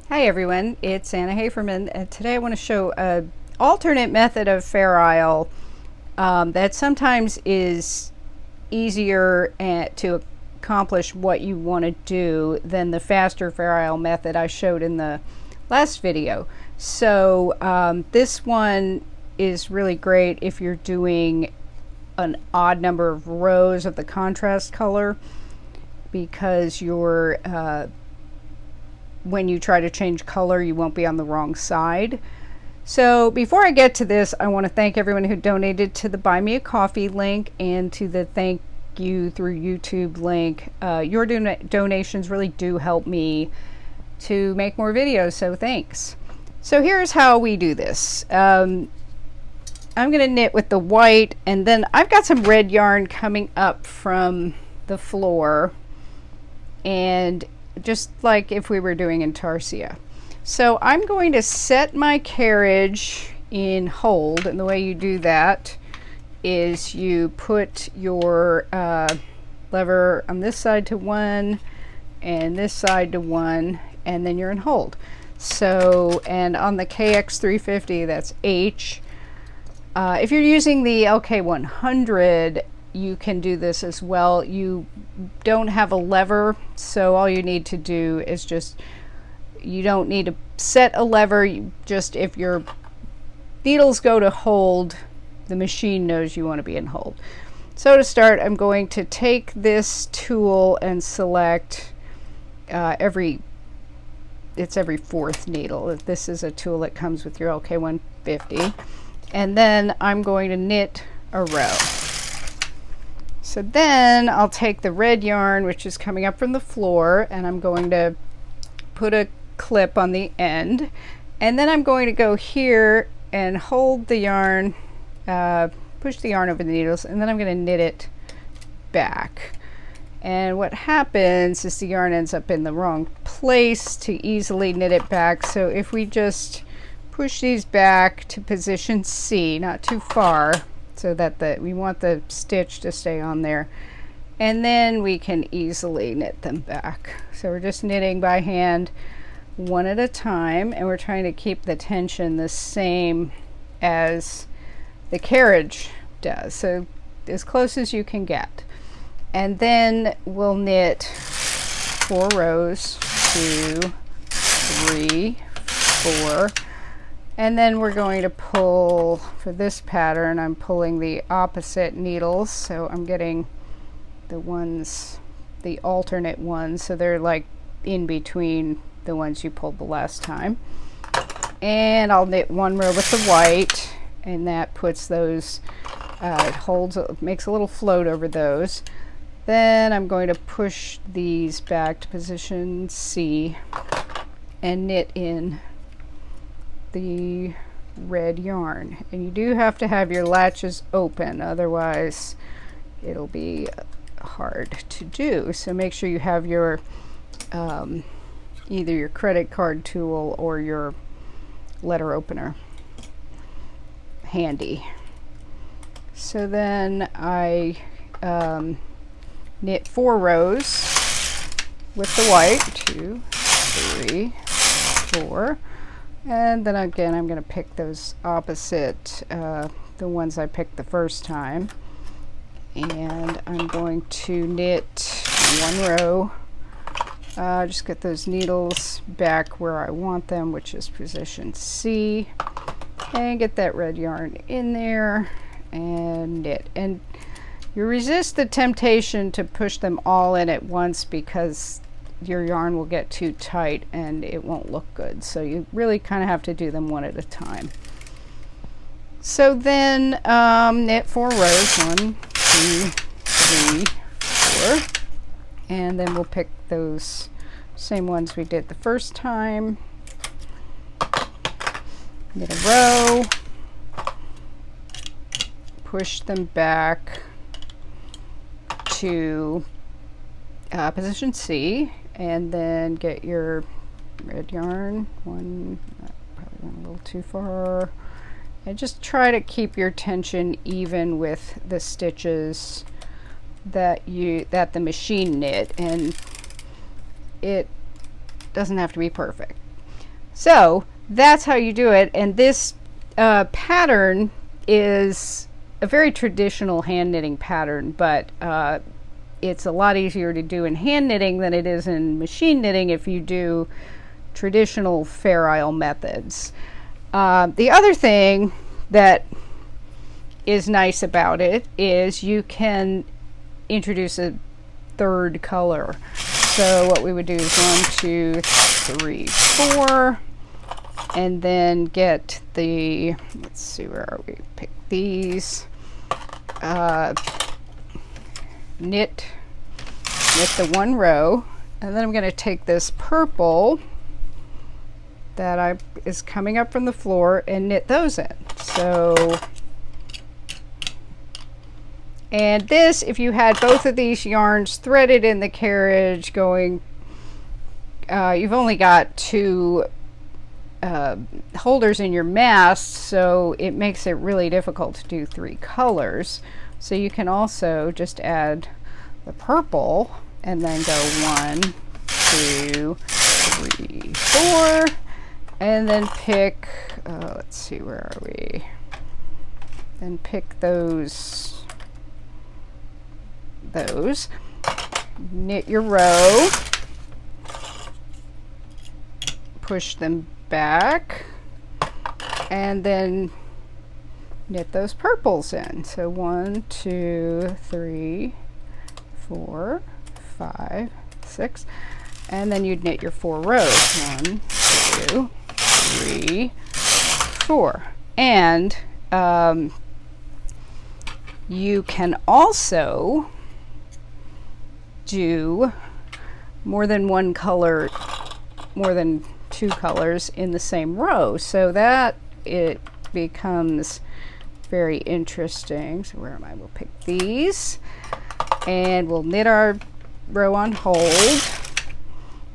Hi everyone, it's Anna Haferman, and today I want to show an alternate method of fair isle that sometimes is easier to accomplish what you want to do than the faster fair isle method I showed in the last video. So this one is really great if you're doing an odd number of rows of the contrast color, because you're when you try to change color, you won't be on the wrong side. So before I get to this, I want to thank everyone who donated to the Buy Me a Coffee link and to the thank you through YouTube link. Your donations really do help me to make more videos, so thanks. So here's how we do this. I'm going to knit with the white, and then I've got some red yarn coming up from the floor, and just like if we were doing intarsia. So I'm going to set my carriage in hold, and the way you do that is you put your lever on this side to 1 and this side to 1, and then you're in hold. So, and on the KX350, that's H. If you're using the LK100, you can do this as well. You don't have a lever, so all you need to do is you don't need to set a lever. If your needles go to hold, the machine knows you want to be in hold. So to start, I'm going to take this tool and select every fourth needle. This is a tool that comes with your LK150. And then I'm going to knit a row. So then I'll take the red yarn, which is coming up from the floor, and I'm going to put a clip on the end. And then I'm going to go here and hold the yarn, push the yarn over the needles, and then I'm going to knit it back. And what happens is the yarn ends up in the wrong place to easily knit it back. So if we just push these back to position C, not too far, so that we want the stitch to stay on there, and then we can easily knit them back. So we're just knitting by hand one at a time, and we're trying to keep the tension the same as the carriage does, so as close as you can get. And then we'll knit 4 rows, 2, 3, 4. And then we're going to pull, for this pattern, I'm pulling the opposite needles. So I'm getting the alternate ones. So they're like in between the ones you pulled the last time. And I'll knit 1 row with the white, and that puts those, makes a little float over those. Then I'm going to push these back to position C and knit in the red yarn. And you do have to have your latches open, otherwise it'll be hard to do. So make sure you have your either your credit card tool or your letter opener handy. So then I knit 4 rows with the white, 2, 3, 4. And then again, I'm going to pick those opposite, the ones I picked the first time. And I'm going to knit 1 row. Just get those needles back where I want them, which is position C. And get that red yarn in there and knit. And you resist the temptation to push them all in at once, because your yarn will get too tight and it won't look good. So you really kind of have to do them one at a time. So then knit 4 rows, 1, 2, 3, 4, and then we'll pick those same ones we did the first time. Knit a row, push them back to position C, and then get your red yarn. Probably went a little too far. And just try to keep your tension even with the stitches that the machine knit, and it doesn't have to be perfect. So that's how you do it. And this pattern is a very traditional hand knitting pattern, but it's a lot easier to do in hand knitting than it is in machine knitting if you do traditional Fair Isle methods. The other thing that is nice about it is you can introduce a third color. So what we would do is 1, 2, 3, 4, and then get the, let's see, where are we? Pick these, knit the one row, and then I'm going to take this purple that is coming up from the floor and knit those in. So, and this, if you had both of these yarns threaded in the carriage going, you've only got 2 holders in your mast, so it makes it really difficult to do 3 colors. So you can also just add the purple and then go 1, 2, 3, 4, and then pick, let's see, where are we? Then pick those, knit your row, push them back, and then knit those purples in. So 1, 2, 3, 4, 5, 6, and then you'd knit your 4 rows. 1, 2, 3, 4. And you can also do more than one color, more than 2 colors in the same row, so that it becomes very interesting. So where am I? We'll pick these and we'll knit our row on hold.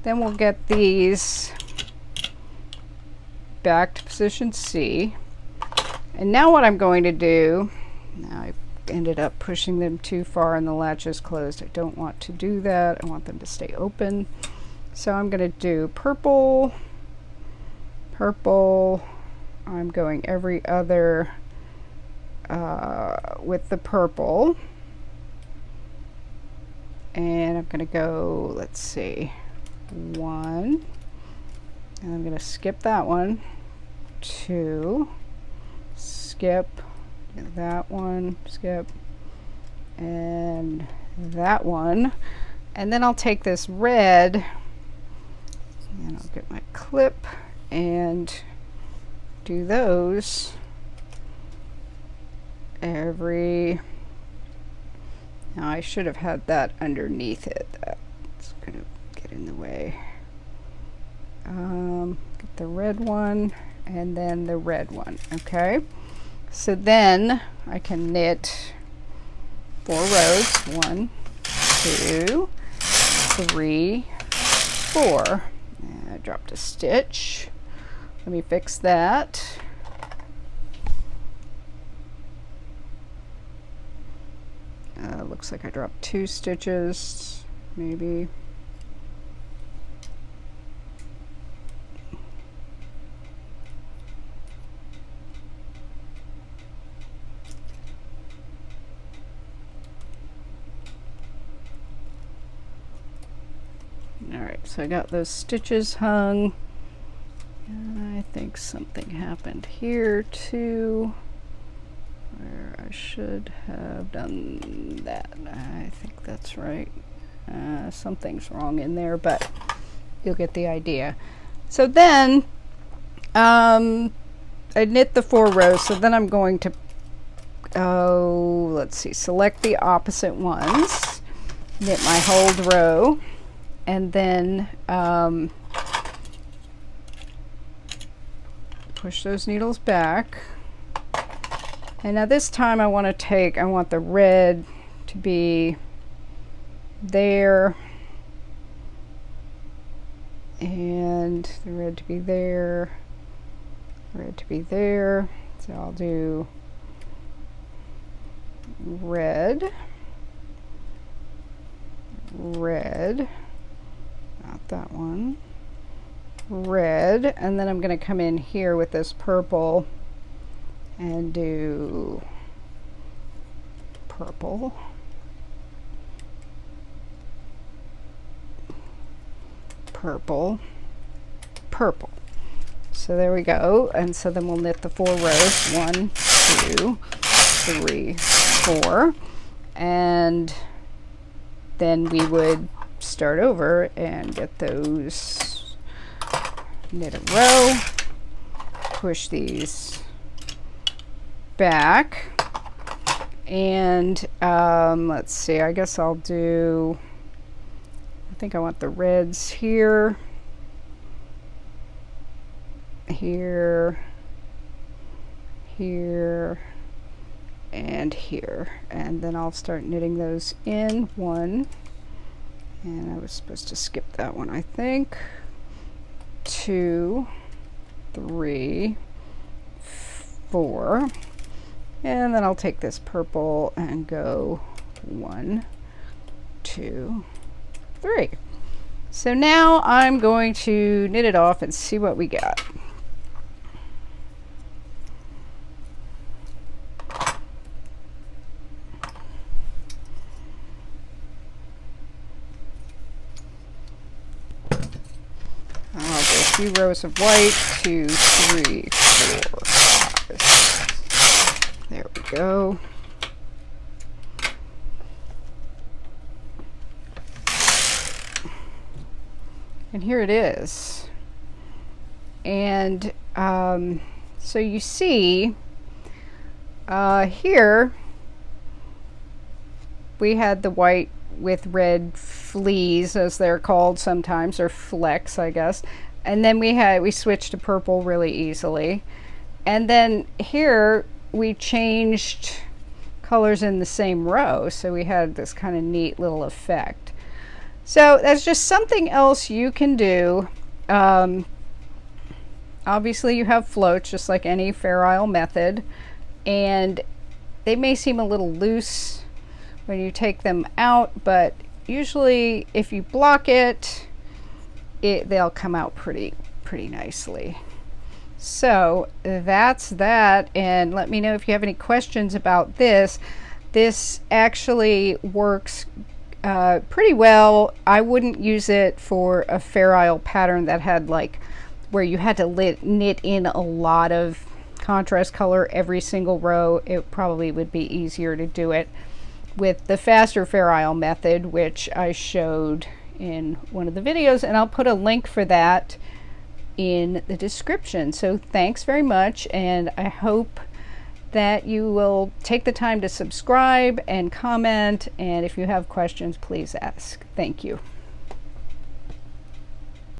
Then we'll get these back to position C. And now what I'm going to do, now I ended up pushing them too far and the latch is closed. I don't want to do that. I want them to stay open. So I'm going to do purple, purple. I'm going every other with the purple. And I'm going to go, let's see, 1. And I'm going to skip that one. 2. Skip. That one, skip, and that one, and then I'll take this red and I'll get my clip and do those every, now I should have had that underneath it, that's gonna get in the way. Get the red one and then the red one, okay? So then I can knit 4 rows, 1, 2, 3, 4. And I dropped a stitch. Let me fix that. Looks like I dropped 2 stitches, maybe. Alright, so I got those stitches hung. I think something happened here too, where I should have done that. I think that's right. Something's wrong in there, but you'll get the idea. So then I knit the 4 rows, so then I'm going to, let's see, select the opposite ones, knit my hold row, and then push those needles back. And now this time I want the red to be there and the red to be there, red to be there. So I'll do red, red, not that one, red, and then I'm going to come in here with this purple and do purple, purple, purple. So there we go. And so then we'll knit the 4 rows, 1, 2, 3, 4, and then we would start over and get those, knit a row, push these back, and let's see, I guess I'll do, I think I want the reds here, here, here, and here, and then I'll start knitting those in. 1, and I was supposed to skip that one, I think. 2, 3, 4, and then I'll take this purple and go 1, 2, 3. So now I'm going to knit it off and see what we got. I'll do a few rows of white, 2, 3, 4, 5. There we go. And here it is. And so you see here we had the white with red fleas, as they're called sometimes, or flecks, I guess. And then we switched to purple really easily. And then here we changed colors in the same row, so we had this kind of neat little effect. So that's just something else you can do. Obviously you have floats just like any Fair Isle method, and they may seem a little loose when you take them out, but usually if you block it, they'll come out pretty nicely. So that's that, and let me know if you have any questions about this. This actually works pretty well. I wouldn't use it for a Fair Isle pattern that had like where you had to knit in a lot of contrast color every single row. It probably would be easier to do it with the faster Fair Isle method, which I showed in one of the videos, and I'll put a link for that in the description. So thanks very much, and I hope that you will take the time to subscribe and comment, and if you have questions, please ask. Thank you.